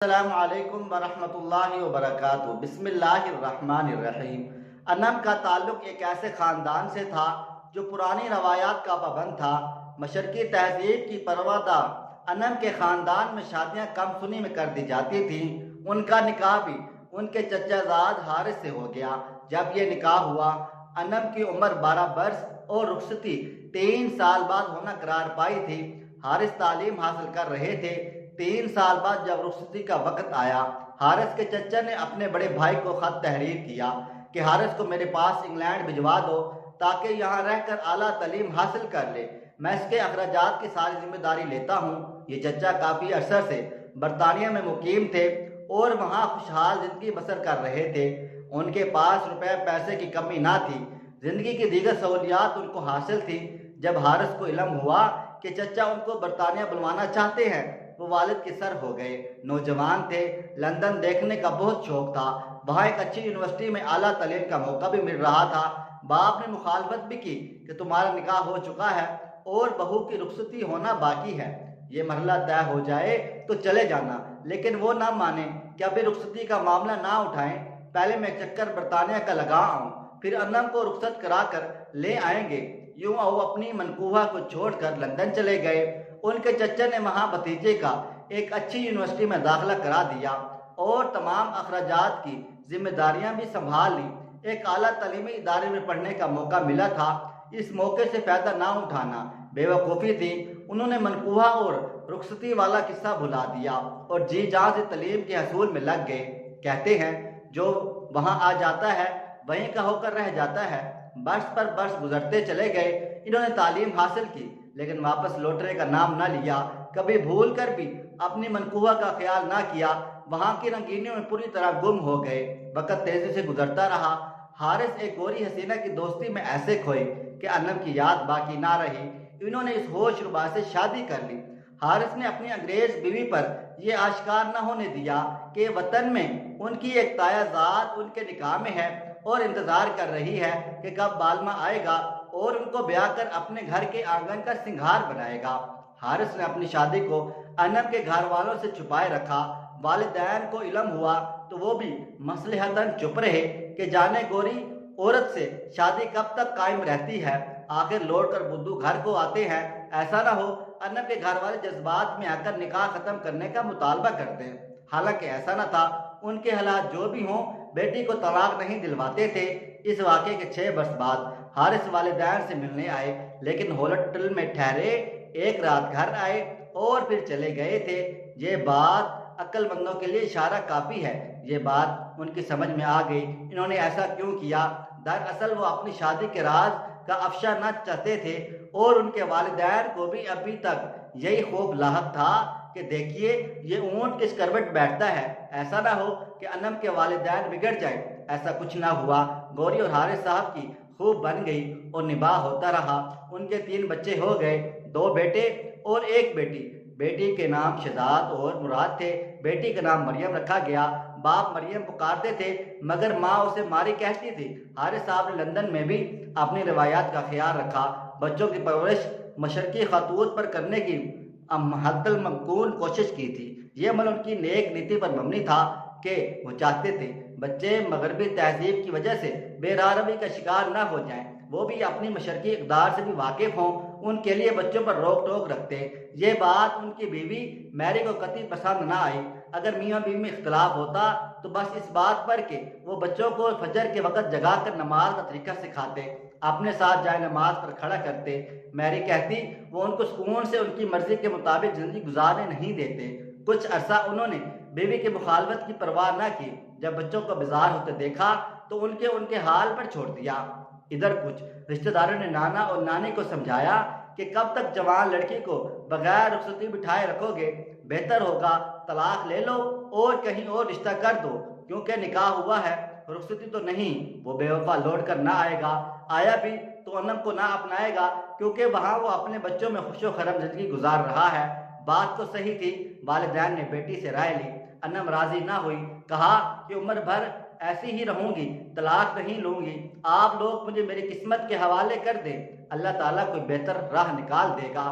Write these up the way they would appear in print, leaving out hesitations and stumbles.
अस्सलामुअलैकुम वरहमतुल्लाहि वबरकातुहू। बिस्मिल्लाहिर्रहमानिर्रहीम। अनम का ताल्लुक़ एक ऐसे ख़ानदान से था जो पुरानी रवायात का पाबंद था। मशरक़ी तहज़ीब की परवादा अनम के ख़ानदान में शादियाँ कम सुनी में कर दी जाती थीं। उनका निकाह भी उनके चचाज़ाद हारिस से हो गया। जब ये निकाह हुआ, अनम की उम्र 12 बरस और रुखसती 3 साल बाद होना करार पाई थी। हारिस तालीम हासिल कर रहे थे। 3 साल बाद जब रुखसती का वक्त आया, हारिस के चचा ने अपने बड़े भाई को खत तहरीर किया कि हारिस को मेरे पास इंग्लैंड भिजवा दो ताकि यहाँ रहकर आला तालीम हासिल कर ले। मैं इसके अखराजात की सारी जिम्मेदारी लेता हूँ। ये चचा काफ़ी अरसा से बरतानिया में मुकीम थे और वहाँ खुशहाल ज़िंदगी बसर कर रहे थे। उनके पास रुपए पैसे की कमी ना थी। ज़िंदगी की दीगर सहूलियात उनको हासिल थी। जब हारिस को इल्म हुआ कि चचा उनको बरतानिया बुलवाना चाहते हैं, वो वालिद के सर हो गए। नौजवान थे, लंदन देखने का बहुत शौक था। वहाँ एक अच्छी यूनिवर्सिटी में आला तालीम का मौका भी मिल रहा था। बाप ने मुखालफत भी की कि तुम्हारा निकाह हो चुका है और बहू की रुखसती होना बाकी है, ये मरहला तय हो जाए तो चले जाना। लेकिन वो ना माने कि अभी रुखसती का मामला ना उठाएं, पहले मैं एक चक्कर बरतानिया का लगा आऊँ, फिर अनम को रुखसत करा कर ले आएंगे। यूं वो अपनी मनकूहा को छोड़कर लंदन चले गए। उनके चचा ने वहाँ भतीजे का एक अच्छी यूनिवर्सिटी में दाखिला करा दिया और तमाम अखराजात की जिम्मेदारियां भी संभाल ली। एक आला तालीमी इदारे में पढ़ने का मौका मिला था। इस मौके से फ़ायदा ना उठाना बेवकूफ़ी थी। उन्होंने मनकूहा और रुखसती वाला किस्सा भुला दिया और जी जान से तालीम के हसूल में लग गए। कहते हैं जो वहाँ आ जाता है वहीं का होकर रह जाता है। बरस पर बरस गुजरते चले गए। इन्होंने तालीम हासिल की लेकिन वापस लौटने का नाम न लिया। कभी भूल कर भी अपनी मनकूहा का ख्याल ना किया। वहाँ की रंगीनियों में पूरी तरह गुम हो गए। वक्त तेजी से गुजरता रहा। हारिस एक गोरी हसीना की दोस्ती में ऐसे खोए कि अनम की याद बाकी ना रही। इन्होंने इस होश रुबा से शादी कर ली। हारिस ने अपनी अंग्रेज बीवी पर यह आश्कार न होने दिया कि वतन में उनकी एक तायाजाद उनके निकाह में है और इंतजार कर रही है कि कब बालमा आएगा और उनको ब्याह कर अपने घर के आंगन का सिंगार बनाएगा। हारिस ने अपनी शादी को अनम के घर वालों से छुपाए रखा। वालिदैन को इल्म हुआ तो वो भी मसलहतन चुप रहे कि जाने गोरी औरत से शादी कब तक कायम रहती है। आखिर लौट कर बुद्धू घर को आते हैं। ऐसा ना हो अनम के घर वाले जज्बात में आकर निकाह खत्म करने का मुतालबा करते हैं। हालांकि ऐसा न था। उनके हालात जो भी हों, बेटी को तलाक नहीं दिलवाते थे। इस वाक़े के 6 बरस बाद हारिस वालिदैन से मिलने आए लेकिन होटल में ठहरे, एक रात घर आए और फिर चले गए थे। ये बात अक्लमंदों के लिए इशारा काफ़ी है। ये बात उनकी समझ में आ गई। इन्होंने ऐसा क्यों किया? दरअसल वो अपनी शादी के राज का अफशा न चाहते थे और उनके वालिदैन को भी अभी तक यही खौफ लाहक था कि देखिए ये ऊँट किस करवट बैठता है, ऐसा ना हो कि अनम के वालिदैन बिगड़ जाए। ऐसा कुछ ना हुआ। गौरी और हारिस साहब की खूब बन गई और निबाह होता रहा। उनके 3 बच्चे हो गए, 2 बेटे और 1 बेटी। बेटी के नाम शहजाद और मुराद थे। बेटी का नाम मरियम रखा गया। बाप मरियम पुकारते थे मगर माँ उसे मारी कहती थी। हारिस साहब ने लंदन में भी अपनी रवायात का ख्याल रखा। बच्चों की परवरिश मशरकी खतूत पर करने की हद्दुल कोशिश की थी। ये अमल उनकी नेक नीति पर मबनी था कि वो चाहते थे बच्चे मगरबी तहजीब की वजह से बेरारवी का शिकार न हो जाएं। वो भी अपनी मशरकी इक़दार से भी वाकिफ हों। उनके लिए बच्चों पर रोक टोक रखते। ये बात उनकी बीवी मैरी को कतई पसंद ना आई। अगर मियाँ बीवी में इख्तलाफ होता तो बस इस बात पर कि वो बच्चों को फजर के वक़्त जगा कर नमाज का तरीका सिखाते, अपने साथ जाए नमाज पर खड़ा करते। मैरी कहती वो उनको सुकून से उनकी मर्जी के मुताबिक ज़िंदगी गुजारने नहीं देते। कुछ अरसा उन्होंने बीवी की मुखालफत की परवाह न की। जब बच्चों को बेजार होते देखा तो उनके हाल पर छोड़ दिया। इधर कुछ रिश्तेदारों ने नाना और नानी को समझाया कि कब तक जवान लड़की को बगैर रुखसती बिठाए रखोगे, बेहतर होगा तलाक ले लो और कहीं और रिश्ता कर दो, क्योंकि निकाह हुआ है, रुखसती तो नहीं। वो बेवफा लौट कर ना आएगा, आया भी तो अनम को ना अपनाएगा क्योंकि वहाँ वो अपने बच्चों में खुशो खरम जिंदगी गुजार रहा है। बात तो सही थी। वालिदैन ने बेटी से राय ली। अनम राजी ना हुई। कहा कि उम्र भर ऐसी ही रहूंगी, तलाक नहीं लूंगी। आप लोग मुझे मेरी किस्मत के हवाले कर दें, अल्लाह ताला कोई बेहतर राह निकाल देगा।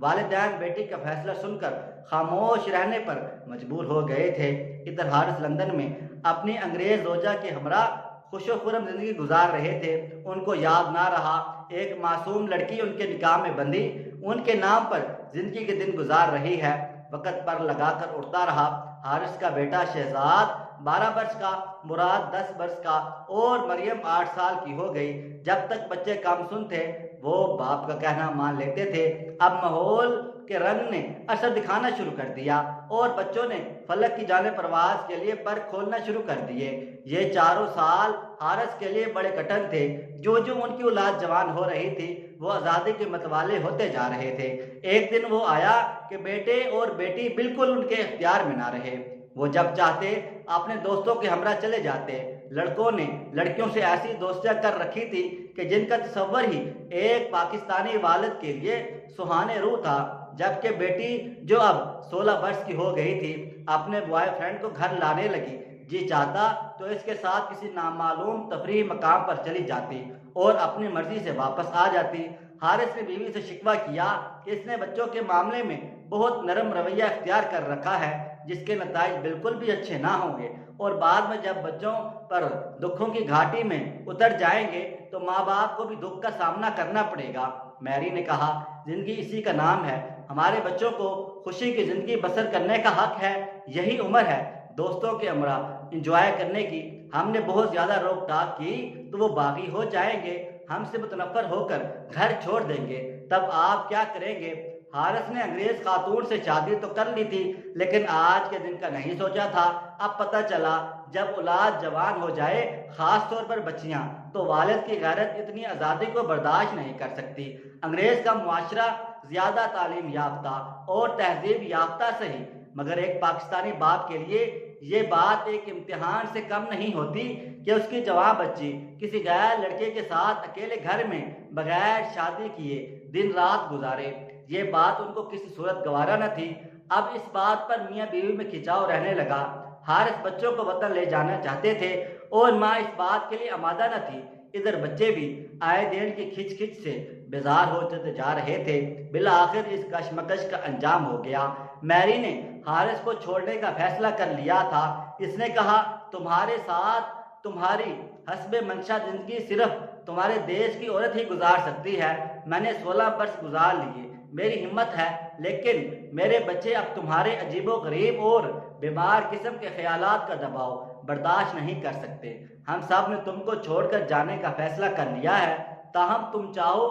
वालिदैन बेटी का फैसला सुनकर खामोश रहने पर मजबूर हो गए थे। इधर हारिस लंदन में अपनी अंग्रेज रोजा के हमरा खुशो खुरम जिंदगी गुजार रहे थे। उनको याद ना रहा एक मासूम लड़की उनके निकाह में बंधी उनके नाम पर जिंदगी के दिन गुजार रही है। वक़्त पर लगाकर उड़ता रहा। हारिस का बेटा शहजाद 12 वर्ष का, मुराद 10 वर्ष का और मरियम 8 साल की हो गई। जब तक बच्चे कम सुन थे वो बाप का कहना मान लेते थे। अब माहौल के रंग ने असर दिखाना शुरू कर दिया और बच्चों ने फलक की जाने परवाज के लिए पर खोलना शुरू कर दिए। ये चारों साल हारिस के लिए बड़े कठिन थे। जो जो उनकी औलाद जवान हो रही थी वो आज़ादी के मतवाले होते जा रहे थे। एक दिन वो आया कि बेटे और बेटी बिल्कुल उनके इख्तियार में ना रहे। वो जब चाहते अपने दोस्तों के हमरा चले जाते। लड़कों ने लड़कियों से ऐसी दोस्तियां कर रखी थी कि जिनका तस्वर ही एक पाकिस्तानी वालिद के लिए सुहाने रूह था। जबकि बेटी जो अब 16 वर्ष की हो गई थी अपने बॉयफ्रेंड को घर लाने लगी। जी चाहता तो इसके साथ किसी नामालूम तफरीह मकाम पर चली जाती और अपनी मर्जी से वापस आ जाती। हारिस ने बीवी से शिकवा किया कि इसने बच्चों के मामले में बहुत नरम रवैया इख्तियार कर रखा है जिसके नताइज बिल्कुल भी अच्छे ना होंगे और बाद में जब बच्चों पर दुखों की घाटी में उतर जाएंगे तो माँ बाप को भी दुख का सामना करना पड़ेगा। मैरी ने कहा, जिंदगी इसी का नाम है। हमारे बच्चों को खुशी की जिंदगी बसर करने का हक है। यही उम्र है दोस्तों के हमरा इंजॉय करने की। हमने बहुत ज़्यादा रोक टाक की तो वो बागी हो जाएंगे, हमसे मुतनफ़र होकर घर छोड़ देंगे। तब आप क्या करेंगे? हारिस ने अंग्रेज खातून से शादी तो कर ली थी लेकिन आज के दिन का नहीं सोचा था। अब पता चला जब औलाद जवान हो जाए, खास तौर पर बच्चियां, तो वालिद की गैरत इतनी आज़ादी को बर्दाश्त नहीं कर सकती। अंग्रेज का मुआशरा ज़्यादा तालीम याफ्ता और तहजीब याफ्ता सही मगर एक पाकिस्तानी बाप के लिए ये बात एक इम्तिहान से कम नहीं होती कि उसकी जवान बच्ची किसी गैर लड़के के साथ अकेले घर में बगैर शादी किए दिन रात गुजारे। ये बात उनको किसी सूरत गवारा न थी। अब इस बात पर मियाँ बीवी में खिंचाव रहने लगा। हारिस बच्चों को वतन ले जाना चाहते थे और माँ इस बात के लिए आमादा न थी। इधर बच्चे भी आए दिन की खिच खिच से बेजार होते जा रहे थे। बिला आखिर इस कशमकश का अंजाम हो गया। मैरी ने हारिस को छोड़ने का फैसला कर लिया था। इसने कहा, तुम्हारे साथ तुम्हारी हस्बे मंशा जिंदगी सिर्फ तुम्हारे देश की औरत ही गुजार सकती है। मैंने 16 वर्ष गुजार लिए, मेरी हिम्मत है, लेकिन मेरे बच्चे अब तुम्हारे अजीबो गरीब और बीमार किस्म के ख्यालात का दबाव बर्दाश्त नहीं कर सकते। हम सब ने तुमको छोड़कर जाने का फैसला कर लिया है। ताहम तुम चाहो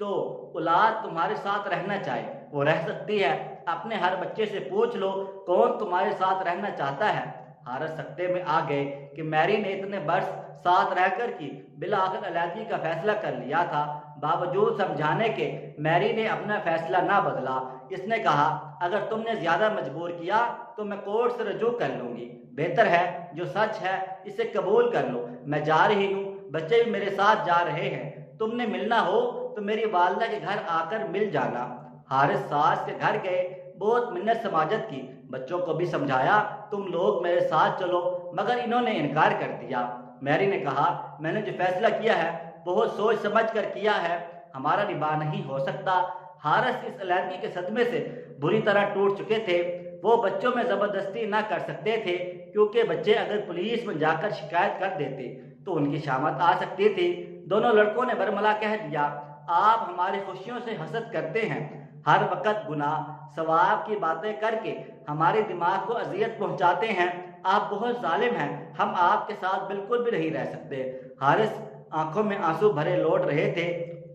तो औलाद तुम्हारे साथ रहना चाहे वो रह सकती है। अपने हर बच्चे से पूछ लो कौन तुम्हारे साथ रहना चाहता है। हारिस सकते में आ गए कि मैरी ने इतने वर्ष साथ रहकर की बिला आखिर अलहदगी का फैसला कर लिया था। बावजूद समझाने के मैरी ने अपना फैसला ना बदला। इसने कहा, अगर तुमने ज्यादा मजबूर किया तो मैं कोर्ट से रजू कर लूंगी। बेहतर है जो सच है इसे कबूल कर लो। मैं जा रही हूँ, बच्चे भी मेरे साथ जा रहे हैं। तुमने मिलना हो तो मेरी वालदा के घर आकर मिल जाना। हारिस सास के घर गए, बहुत मिन्नत समाजत की, बच्चों को भी समझाया तुम लोग मेरे साथ चलो, मगर इन्होंने इनकार कर दिया। मैरी ने कहा, मैंने जो फैसला किया है बहुत सोच समझ कर किया है, हमारा निभा नहीं हो सकता। हारिस इस अलहदगी के सदमे से बुरी तरह टूट चुके थे। वो बच्चों में ज़बरदस्ती ना कर सकते थे क्योंकि बच्चे अगर पुलिस में जाकर शिकायत कर देते तो उनकी शामत आ सकती थी। दोनों लड़कों ने बरमला कह दिया, आप हमारी खुशियों से हसद करते हैं, हर वक्त गुनाह सवाब की बातें करके हमारे दिमाग को अजियत पहुंचाते हैं। आप बहुत जालिम हैं, हम आपके साथ बिल्कुल भी नहीं रह सकते। हारिस आंखों में आंसू भरे लौट रहे थे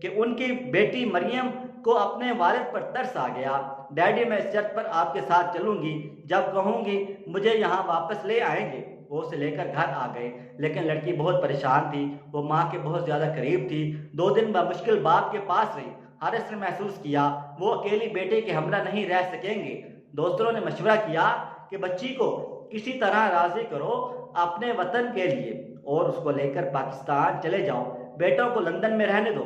कि उनकी बेटी मरियम को अपने वालिद पर तरस आ गया। डैडी, मैं इस शर्त पर आपके साथ चलूंगी, जब कहूंगी मुझे यहाँ वापस ले आएंगे। वो उसे लेकर घर आ गए, लेकिन लड़की बहुत परेशान थी। वो माँ के बहुत ज़्यादा करीब थी। 2 दिन बमुश्किल बाप के पास रही। हारिस ने महसूस किया वो अकेली बेटे के हमरा नहीं रह सकेंगे। दोस्तों ने मशवरा किया कि बच्ची को किसी तरह राजी करो अपने वतन के लिए और उसको लेकर पाकिस्तान चले जाओ, बेटों को लंदन में रहने दो।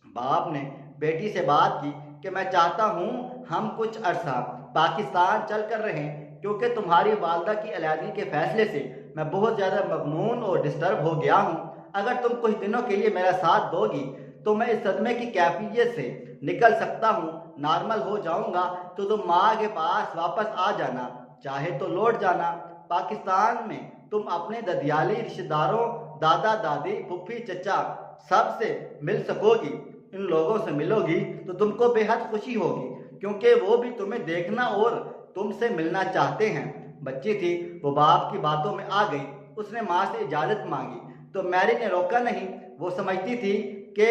बाप ने बेटी से बात की कि मैं चाहता हूँ हम कुछ अरसा पाकिस्तान चल कर रहें क्योंकि तुम्हारी वालदा की अलहदगी के फैसले से मैं बहुत ज़्यादा मगमून और डिस्टर्ब हो गया हूँ। अगर तुम कुछ दिनों के लिए मेरा साथ दोगी तो मैं इस सदमे की कैफियत से निकल सकता हूँ, नॉर्मल हो जाऊँगा, तो तुम माँ के पास वापस आ जाना, चाहे तो लौट जाना। पाकिस्तान में तुम अपने ददियाली रिश्तेदारों, दादा दादी, फुफ्फी, चचा सबसे मिल सकोगी। इन लोगों से मिलोगी तो तुमको बेहद खुशी होगी, क्योंकि वो भी तुम्हें देखना और तुमसे मिलना चाहते हैं। बच्ची थी, वो बाप की बातों में आ गई। उसने माँ से इजाज़त मांगी तो मैरी ने रोका नहीं। वो समझती थी कि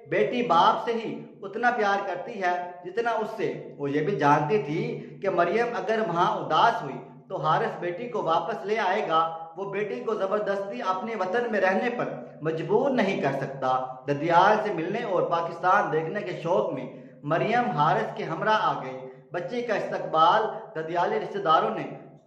बेटी बाप से ही उतना प्यार करती है जितना उससे। वो ये भी जानती थी कि मरियम अगर वहाँ उदास हुई तो हारिस बेटी को वापस ले आएगा। वो बेटी को ज़बरदस्ती अपने वतन में रहने पर मजबूर नहीं कर सकता। ददियाल से मिलने और पाकिस्तान देखने के शौक में मरियम हारिस के हमरा आ गई। बच्ची का इस्तकबाल ददियाली रिश्तेदारों ने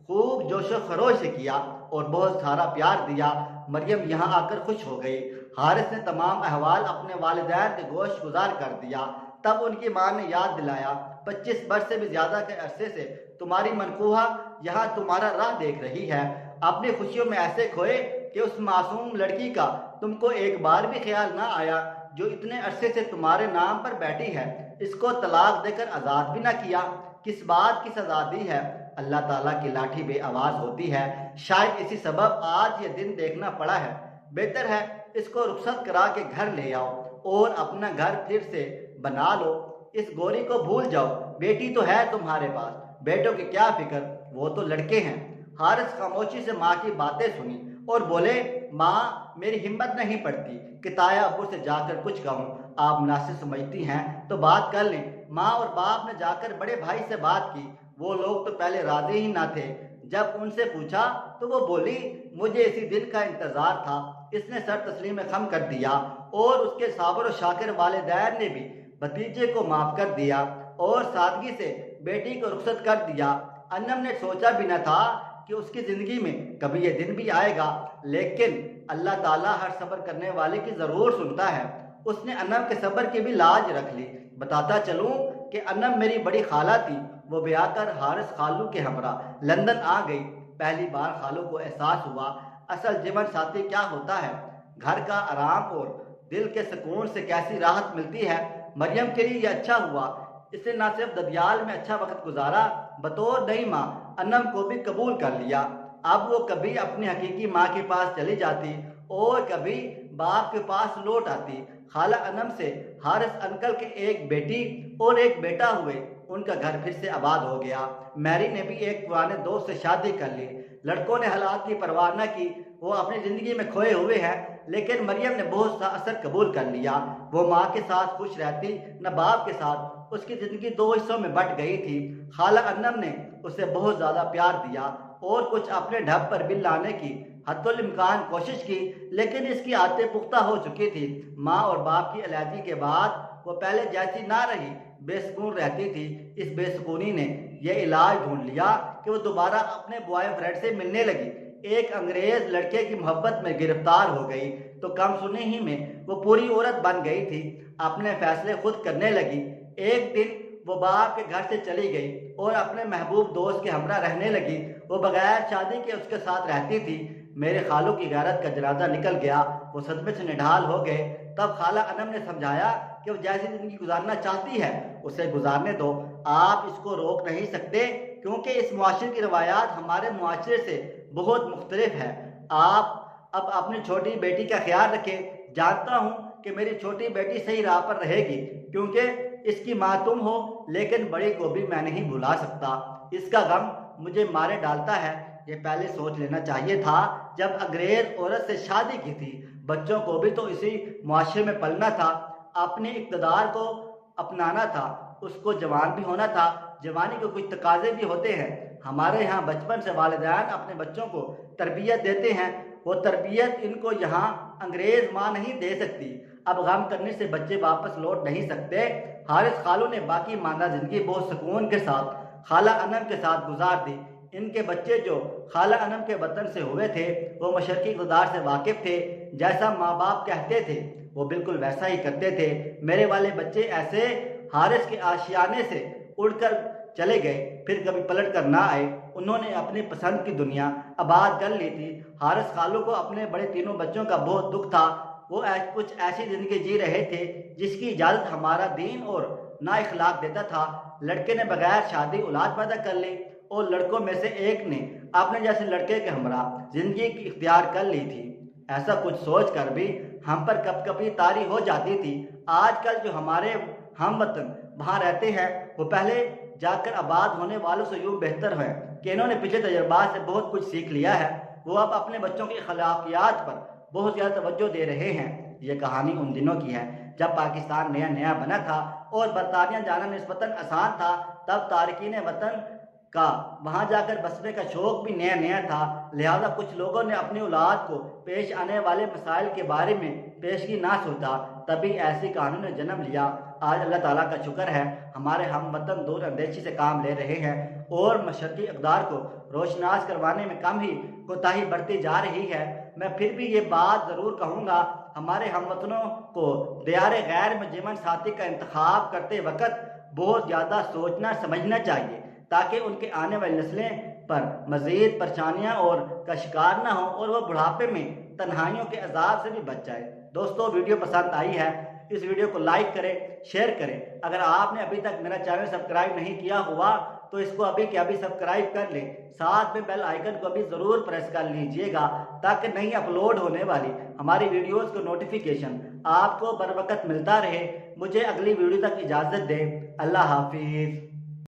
खूब जोशो खरोश से किया और बहुत सारा प्यार दिया। मरियम यहाँ आकर खुश हो गई। हारिस ने तमाम अहवाल अपने वालिदैन के गोश गुजार कर दिया। तब उनकी माँ ने याद दिलाया, 25 वर्ष से भी ज्यादा के अरसे से तुम्हारी मनकूहा यहाँ तुम्हारा राह देख रही है। अपनी खुशियों में ऐसे खोए कि उस मासूम लड़की का तुमको एक बार भी ख्याल ना आया जो इतने अरसे से तुम्हारे नाम पर बैठी है। इसको तलाक देकर आज़ाद भी ना किया। किस बात की सजा दी है? अल्लाह ताला की लाठी बेआवाज होती है। शायद इसी सबब आज ये दिन देखना पड़ा है। बेहतर है इसको रुखसत करा के घर ले आओ और अपना घर फिर से बना लो। इस गोरी को भूल जाओ। बेटी तो है तुम्हारे पास, बेटों की क्या फिक्र, वो तो लड़के हैं। हारिस खामोशी से माँ की बातें सुनी और बोले, माँ मेरी हिम्मत नहीं पड़ती कि ताया अब्बू से जाकर कुछ कहूँ। आप मुनासिब समझती हैं तो बात कर लें। माँ और बाप ने जाकर बड़े भाई से बात की। वो लोग तो पहले राजी ही ना थे। जब उनसे पूछा तो वो बोली, मुझे इसी दिन का इंतजार था। इसने सर तस्लीम खम कर दिया और उसके साबर और शाकिर वालिदैन ने भी भतीजे को माफ कर दिया और सादगी से बेटी को रुखसत कर दिया। अन्नम ने सोचा भी न था कि उसकी जिंदगी में कभी ये दिन भी आएगा, लेकिन अल्लाह ताला हर सब्र करने वाले की जरूर सुनता है। उसने अन्नम के सब्र की भी लाज रख ली। बताता चलूं कि अन्नम मेरी बड़ी खाला थी। वो ब्याह कर हारिस खालू के हमरा लंदन आ गई। पहली बार खालू को एहसास हुआ असल जीवन साथी क्या होता है। घर का आराम और दिल के सुकून से कैसी राहत मिलती है। मरियम के लिए यह अच्छा हुआ। इसने न सिर्फ ददियाल में अच्छा वक्त गुजारा, बतौर नई माँ अन्नम को भी कबूल कर लिया। अब वो कभी अपनी हकीकी माँ के पास चली जाती और कभी बाप के पास लौट आती। खाला अन्नम से हारिस अंकल के एक बेटी और एक बेटा हुए। उनका घर फिर से आबाद हो गया। मैरी ने भी एक पुराने दोस्त से शादी कर ली। लड़कों ने हालात की परवाह न की। वो अपनी ज़िंदगी में खोए हुए हैं, लेकिन मरियम ने बहुत सा असर कबूल कर लिया। वो माँ के साथ खुश रहती न बाप के साथ। उसकी ज़िंदगी दो हिस्सों में बट गई थी। खाला अन्नम ने उसे बहुत ज़्यादा प्यार दिया और कुछ अपने ढब पर भी लाने की हद्दुल इम्कान कोशिश की, लेकिन इसकी आदतें पुख्ता हो चुकी थी। माँ और बाप की अलहदगी के बाद वो पहले जैसी ना रही, बेसुकून रहती थी। इस बेसुकूनी ने यह इलाज ढूंढ लिया कि वो दोबारा अपने बॉयफ्रेंड से मिलने लगी। एक अंग्रेज लड़के की मोहब्बत में गिरफ्तार हो गई तो कम सुने ही में वो पूरी औरत बन गई थी। अपने फैसले खुद करने लगी। एक दिन वो बाप के घर से चली गई और अपने महबूब दोस्त के हमरा रहने लगी। वो बगैर शादी के उसके साथ रहती थी। मेरे खालू की गैरत का जनाजा निकल गया। वो सदमे से निढाल हो गए। तब खाला अनम ने समझाया कि वो जैसी जिंदगी गुजारना चाहती है उसे गुजारने दो। आप इसको रोक नहीं सकते, क्योंकि इस मुआशरे की रवायात हमारे मुआशरे से बहुत मुख्तलिफ है। आप अब अपनी छोटी बेटी का ख्याल रखें। जानता हूँ कि मेरी छोटी बेटी सही राह पर रहेगी, क्योंकि इसकी माँ तुम हो, लेकिन बड़ी को भी मैं नहीं भुला सकता। इसका गम मुझे मारे डालता है। ये पहले सोच लेना चाहिए था जब अंग्रेज औरत से शादी की थी। बच्चों को भी तो इसी मुआशरे में पलना था, अपने इक़्तिदार को अपनाना था, उसको जवान भी होना था। जवानी के कुछ तकाजे भी होते हैं। हमारे यहाँ बचपन से वालिदैन अपने बच्चों को तरबियत देते हैं। वो तरबियत इनको यहाँ अंग्रेज माँ नहीं दे सकती। अब गम करने से बच्चे वापस लौट नहीं सकते। हारिस खालू ने बाकी मानदा जिंदगी बहुत सुकून के साथ खाला अनम के साथ गुजार दी। इनके बच्चे जो खाला अनम के वतन से हुए थे वो मशरकी इक़्तिदार से वाकिफ थे। जैसा माँ बाप कहते थे वो बिल्कुल वैसा ही करते थे। मेरे वाले बच्चे ऐसे हारिस के आशियाने से उड़कर चले गए, फिर कभी पलट कर ना आए। उन्होंने अपनी पसंद की दुनिया आबाद कर ली थी। हारिस खालू को अपने बड़े तीनों बच्चों का बहुत दुख था। वो कुछ ऐसी ज़िंदगी जी रहे थे जिसकी इजाज़त हमारा दीन और ना इखलाक देता था। लड़के ने बगैर शादी औलाद पैदा कर ली और लड़कों में से एक ने अपने जैसे लड़के के हमरा ज़िंदगी की इख्तियार कर ली थी। ऐसा कुछ सोच कर भी हम पर कब कभी तारी हो जाती थी। आजकल जो हमारे हम वतन वहाँ रहते हैं वो पहले जाकर आबाद होने वालों से यूँ बेहतर हैं कि इन्होंने पिछले तजुर्बात से बहुत कुछ सीख लिया है। वो अब अपने बच्चों की अखलाकियात पर बहुत ज़्यादा तवज्जो दे रहे हैं। ये कहानी उन दिनों की है जब पाकिस्तान नया नया बना था और बरतानिया जाना निस्बतन आसान था। तब तारकीन वतन का वहाँ जाकर बसने का शौक़ भी नया नया था। लिहाजा कुछ लोगों ने अपनी औलाद को पेश आने वाले मसाइल के बारे में पेशगी ना सोचा, तभी ऐसी कहानी ने जन्म लिया। आज अल्लाह ताला का शुक्र है हमारे हम वतन दूर अंदेशी से काम ले रहे हैं और मशरकी इक़दार को रोशनास करवाने में कम ही कोताही बढ़ती जा रही है। मैं फिर भी ये बात ज़रूर कहूँगा, हमारे हमवतनों को दियारे गैर में जीवन साथी का इंतखाब करते वक्त बहुत ज़्यादा सोचना समझना चाहिए ताकि उनके आने वाली नस्लें पर मज़ीद परेशानियाँ और का शिकार ना हो और वह बुढ़ापे में तन्हाइयों के अजाब से भी बच जाए। दोस्तों, वीडियो पसंद आई है इस वीडियो को लाइक करें, शेयर करें। अगर आपने अभी तक मेरा चैनल सब्सक्राइब नहीं किया हुआ तो इसको अभी के अभी सब्सक्राइब कर लें। साथ में बेल आइकन को भी ज़रूर प्रेस कर लीजिएगा ताकि नई अपलोड होने वाली हमारी वीडियोस को नोटिफिकेशन आपको बर वक्त मिलता रहे। मुझे अगली वीडियो तक इजाज़त दें। अल्लाह हाफिज़।